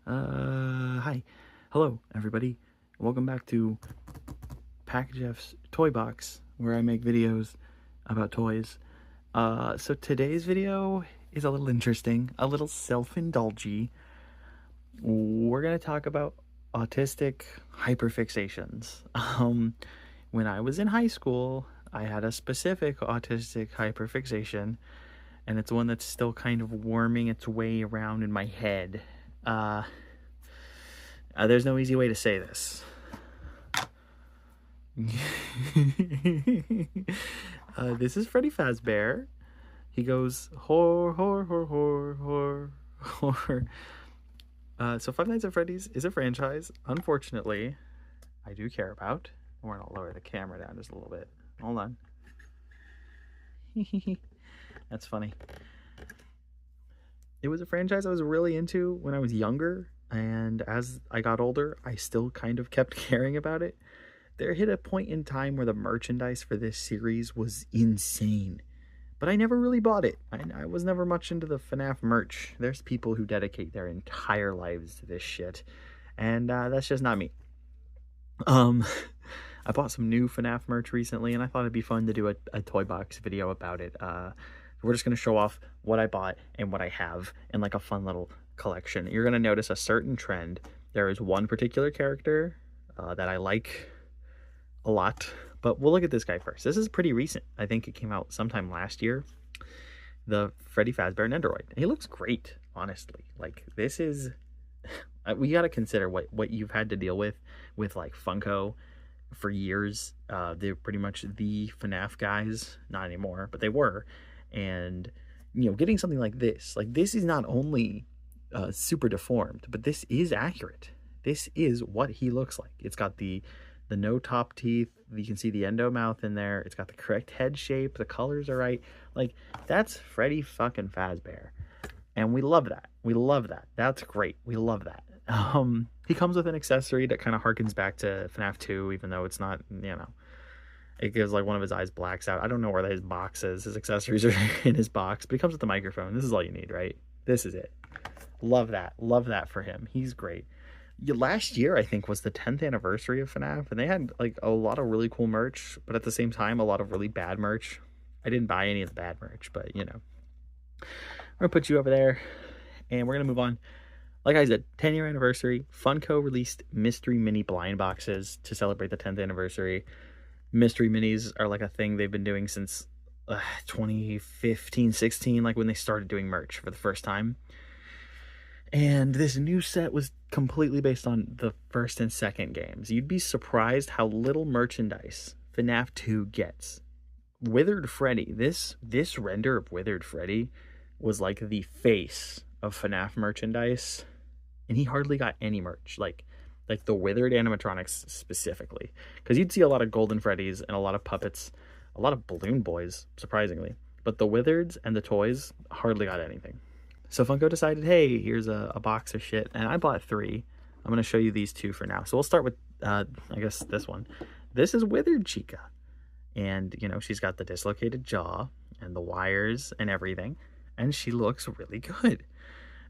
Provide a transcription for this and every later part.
Hi. Hello, everybody. Welcome back to Package F's Toy Box, where I make videos about toys. So today's video is a little interesting, a little self-indulgy. We're gonna talk about autistic hyperfixations. When I was in high school, I had a specific autistic hyperfixation, and it's one that's still kind of worming its way around in my head. There's no easy way to say this. This is Freddy Fazbear. He goes, hor, hor, hor, hor, hor, hor. So Five Nights at Freddy's is a franchise, unfortunately, I do care about. We're gonna lower the camera down just a little bit. Hold on. That's funny. It was a franchise I was really into when I was younger, and as I got older, I still kind of kept caring about it. There hit a point in time where the merchandise for this series was insane, but I never really bought it. I was never much into the FNAF merch. There's people who dedicate their entire lives to this shit, and that's just not me. I bought some new FNAF merch recently, and I thought it'd be fun to do a toy box video about it. We're just going to show off what I bought and what I have in like a fun little collection. You're going to notice a certain trend. There is one particular character that I like a lot, but we'll look at this guy first. This is pretty recent. I think it came out sometime last year. The Freddy Fazbear Nendoroid. He looks great, honestly. Like, this is... we got to consider what you've had to deal with like Funko for years. They're pretty much the FNAF guys. Not anymore, but they were. And, you know, getting something like this is not only super deformed, but this is accurate. This is what he looks like. It's got the no top teeth. You can see the endo mouth in there. It's got the correct head shape. The colors are right. Like, that's Freddy fucking Fazbear. And we love that. We love that. That's great. We love that. He comes with an accessory that kind of harkens back to FNAF 2, even though it's not, you know, it gives like one of his eyes blacks out. I don't know where his box is. His accessories are in his box, but he comes with the microphone. This is all you need, right? This is it. Love that. Love that for him. He's great. Last year, I think, was the 10th anniversary of FNAF, and they had like a lot of really cool merch, but at the same time, a lot of really bad merch. I didn't buy any of the bad merch, but you know. We're gonna put you over there, and we're gonna move on. Like I said, 10-year anniversary. Funko released mystery mini blind boxes to celebrate the 10th anniversary. Mystery minis are like a thing they've been doing since 2015, 16, like when they started doing merch for the first time. And this new set was completely based on the first and second games. You'd be surprised how little merchandise FNAF 2 gets. Withered Freddy, this render of Withered Freddy was like the face of FNAF merchandise, and he hardly got any merch, like the Withered animatronics specifically, because you'd see a lot of Golden Freddys and a lot of puppets, a lot of Balloon Boys, surprisingly, but the Withereds and the toys hardly got anything. So Funko decided, hey, here's a box of shit, and I bought 3. I'm going to show you these 2 for now. So we'll start with, I guess, this one. This is Withered Chica, and, you know, she's got the dislocated jaw and the wires and everything, and she looks really good.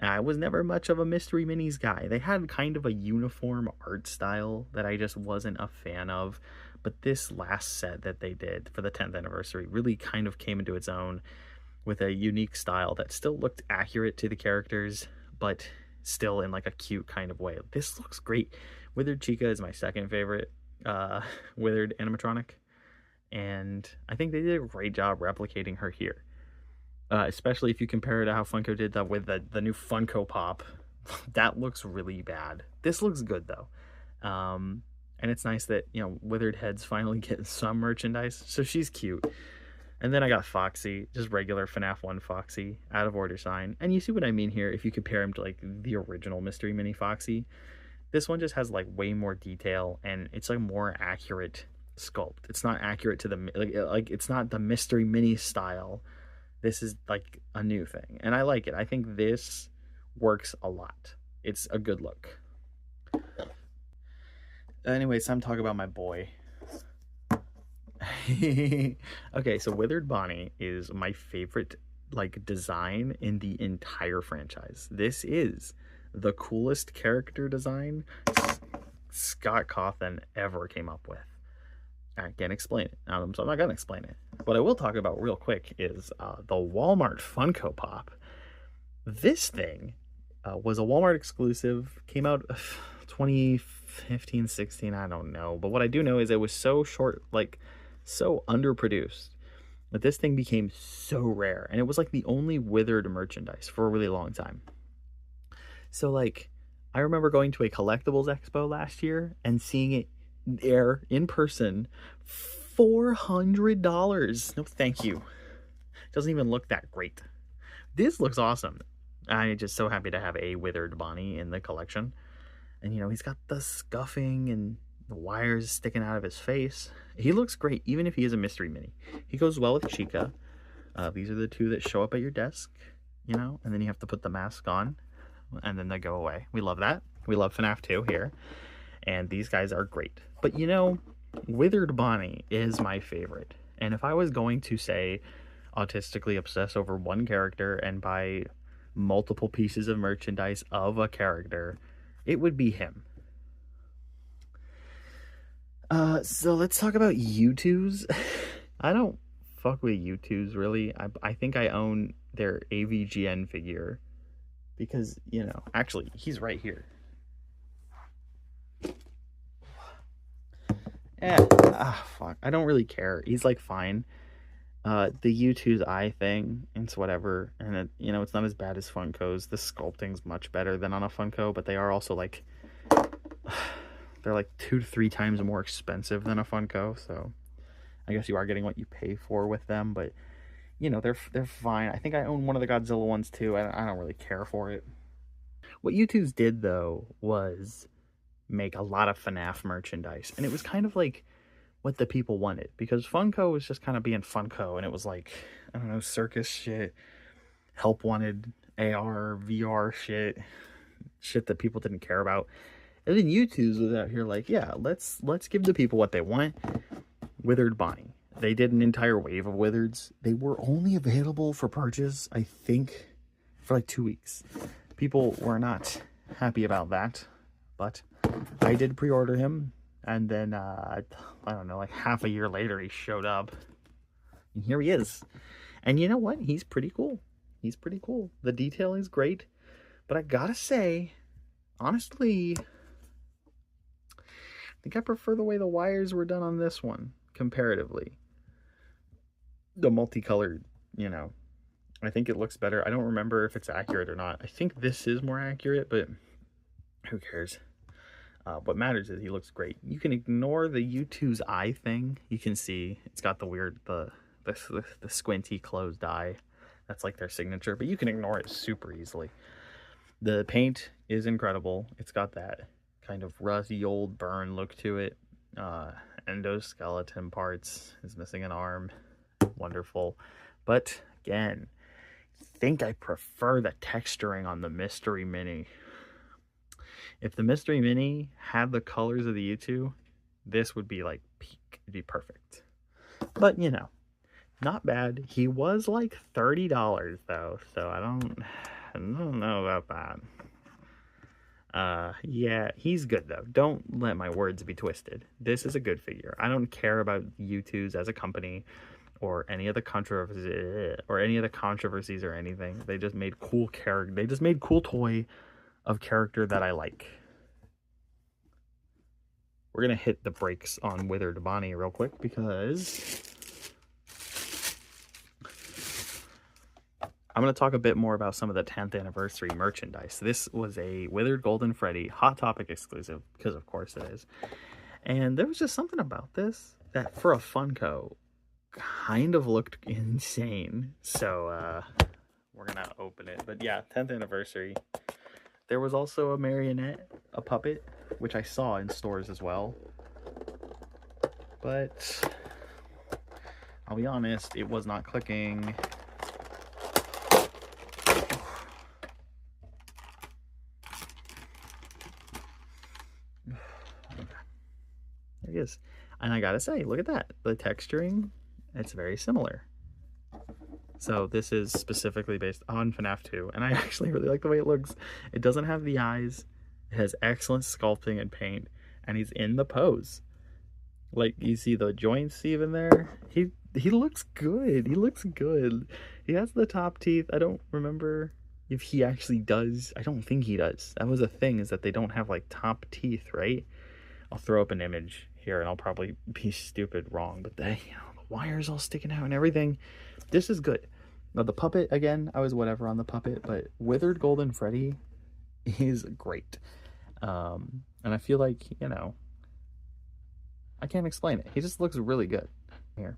I was never much of a mystery minis guy. They had kind of a uniform art style that I just wasn't a fan of, but this last set that they did for the 10th anniversary really kind of came into its own with a unique style that still looked accurate to the characters, but still in like a cute kind of way. This looks great. Withered Chica is my second favorite Withered animatronic, and I think they did a great job replicating her here. Especially if you compare it to how Funko did that with the new Funko Pop. That looks really bad. This looks good, though. And it's nice that, you know, Withered Head's finally getting some merchandise. So she's cute. And then I got Foxy, just regular FNAF 1 Foxy, out of order sign. And you see what I mean here if you compare him to, like, the original Mystery Mini Foxy. This one just has, like, way more detail, and it's, like, more accurate sculpt. It's not accurate to the, like it's not the Mystery Mini style. This is like a new thing, and I like it. I think this works a lot. It's a good look. Anyways, time to talk about my boy. Okay, so Withered Bonnie is my favorite like design in the entire franchise. This is the coolest character design Scott Cawthon ever came up with. I can't explain it, so I'm not gonna explain it. What I will talk about real quick is the Walmart Funko Pop. This thing was a Walmart exclusive, came out 2015, 16, I don't know. But what I do know is it was so short, like so underproduced, that this thing became so rare. And it was like the only withered merchandise for a really long time. So like, I remember going to a collectibles expo last year and seeing it there in person, $400. No, thank you. Doesn't even look that great. This looks awesome. I'm just so happy to have a withered Bonnie in the collection. And, you know, he's got the scuffing and the wires sticking out of his face. He looks great, even if he is a mystery mini. He goes well with Chica. These are the two that show up at your desk, you know, and then you have to put the mask on, and then they go away. We love that. We love FNAF 2 here. And these guys are great. But, you know, withered Bonnie is my favorite. And if I was going to say autistically obsess over one character and buy multiple pieces of merchandise of a character, it would be him. So let's talk about U2s. I don't fuck with U2s really. I think I own their AVGN figure because, you know, actually he's right here. Fuck. I don't really care. He's like fine. The U2's eye thing, it's whatever, and it, you know, it's not as bad as Funko's. The sculpting's much better than on a Funko, but they are also like they're like 2 to 3 times more expensive than a Funko, so I guess you are getting what you pay for with them, but you know, they're fine. I think I own one of the Godzilla ones too. I don't really care for it. What U2's did though was make a lot of FNAF merchandise, and it was kind of like what the people wanted, because Funko was just kind of being Funko, and it was like, I don't know, circus shit, help wanted AR, VR shit that people didn't care about. And then U2's was out here like, yeah, let's give the people what they want. Withered Bonnie. They did an entire wave of withereds. They were only available for purchase, I think, for like 2 weeks. People were not happy about that, but I did pre-order him. And then, I don't know, like half a year later, he showed up. And here he is. And you know what? He's pretty cool. He's pretty cool. The detail is great. But I gotta say, honestly, I think I prefer the way the wires were done on this one, comparatively. The multicolored, you know, I think it looks better. I don't remember if it's accurate or not. I think this is more accurate, but who cares? What matters is he looks great. You can ignore the U2's eye thing. You can see it's got the weird, the squinty closed eye. That's like their signature, but you can ignore it super easily. The paint is incredible. It's got that kind of rusty old burn look to it. Endoskeleton parts. Is missing an arm. Wonderful. But again, I think I prefer the texturing on the Mystery Mini. If the Mystery Mini had the colors of the U2, this would be like peak. It'd be perfect. But, you know, not bad. He was like $30 though, so I don't know about that. Yeah, he's good though. Don't let my words be twisted. This is a good figure. I don't care about U2s as a company or any of the controversies or anything. They just made cool character. They just made cool toy of character that I like. We're gonna hit the brakes on Withered Bonnie real quick because I'm gonna talk a bit more about some of the 10th anniversary merchandise. This was a Withered Golden Freddy Hot Topic exclusive, because of course it is. And there was just something about this that for a Funko kind of looked insane. So we're gonna open it. But yeah, 10th anniversary. There was also a marionette, a puppet, which I saw in stores as well. But I'll be honest, it was not clicking. There he is. And I gotta say, look at that. The texturing, it's very similar. So this is specifically based on FNAF 2, and I actually really like the way it looks. It doesn't have the eyes. It has excellent sculpting and paint, and he's in the pose. Like, you see the joints even there. He looks good. He looks good. He has the top teeth. I don't remember if he actually does. I don't think he does. That was a thing, is that they don't have like top teeth, right? I'll throw up an image here, and I'll probably be stupid wrong, but the wires all sticking out and everything. This is good. Now the puppet, again, I was whatever on the puppet, but Withered Golden Freddy is great. And I feel like, I can't explain it. He just looks really good. Here.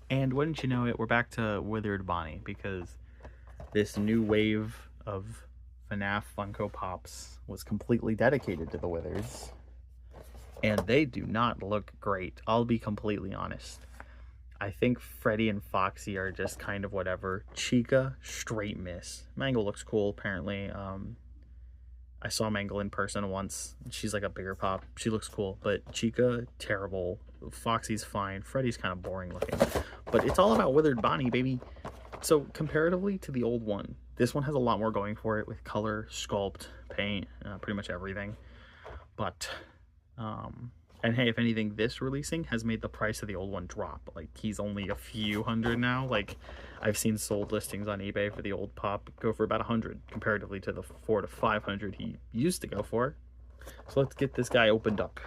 And wouldn't you know it, we're back to Withered Bonnie, because this new wave of FNAF Funko Pops was completely dedicated to the Withers. And they do not look great. I'll be completely honest. I think Freddy and Foxy are just kind of whatever. Chica, straight miss. Mangle looks cool, apparently. I saw Mangle in person once. She's like a bigger pop. She looks cool. But Chica, terrible. Foxy's fine. Freddy's kind of boring looking. But it's all about Withered Bonnie, baby. So comparatively to the old one, this one has a lot more going for it with color, sculpt, paint, pretty much everything. But, and hey, if anything, this releasing has made the price of the old one drop. Like, he's only a few hundred now. Like, I've seen sold listings on eBay for the old pop go for about 100 comparatively to the 400 to 500 he used to go for. So let's get this guy opened up.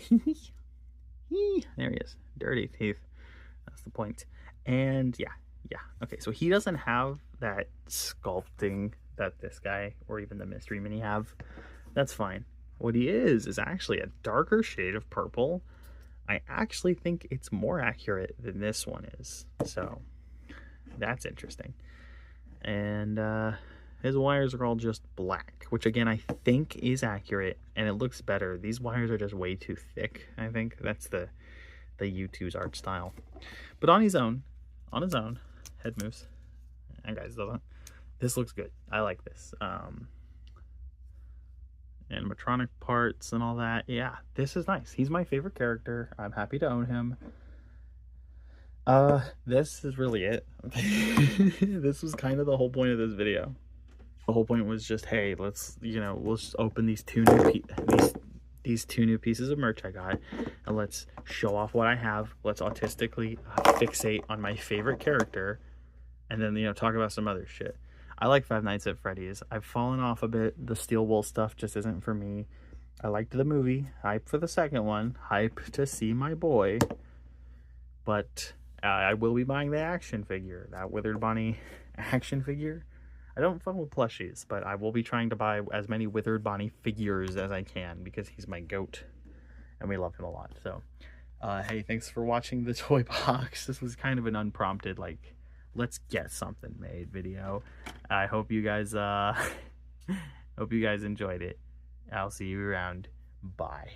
There he is. Dirty teeth. That's the point. And yeah. Okay, so he doesn't have that sculpting that this guy or even the Mystery Mini have. That's fine. What he is actually a darker shade of purple. I actually think it's more accurate than this one is. So that's interesting. And his wires are all just black, which again I think is accurate, and it looks better. These wires are just way too thick. I think that's the U2's art style. But on his own, head moves, and guys, doesn't. This looks good. I like this. Animatronic parts and all that. Yeah, this is nice. He's my favorite character. I'm happy to own him. This is really it. This was kind of the whole point of this video. The whole point was just, hey, let's just open these two new pieces of merch I got, and let's show off what I have. Let's autistically fixate on my favorite character, and then talk about some other shit. I like Five Nights at Freddy's. I've fallen off a bit. The Steel Wool stuff just isn't for me. I liked the movie. Hype for the second one. Hype to see my boy. But I will be buying the action figure. That Withered Bonnie action figure. I don't fuck with plushies, but I will be trying to buy as many Withered Bonnie figures as I can, because he's my goat. And we love him a lot. So, hey, thanks for watching the toy box. This was kind of an unprompted, like, let's get something made video. I hope you guys enjoyed it. I'll see you around. Bye.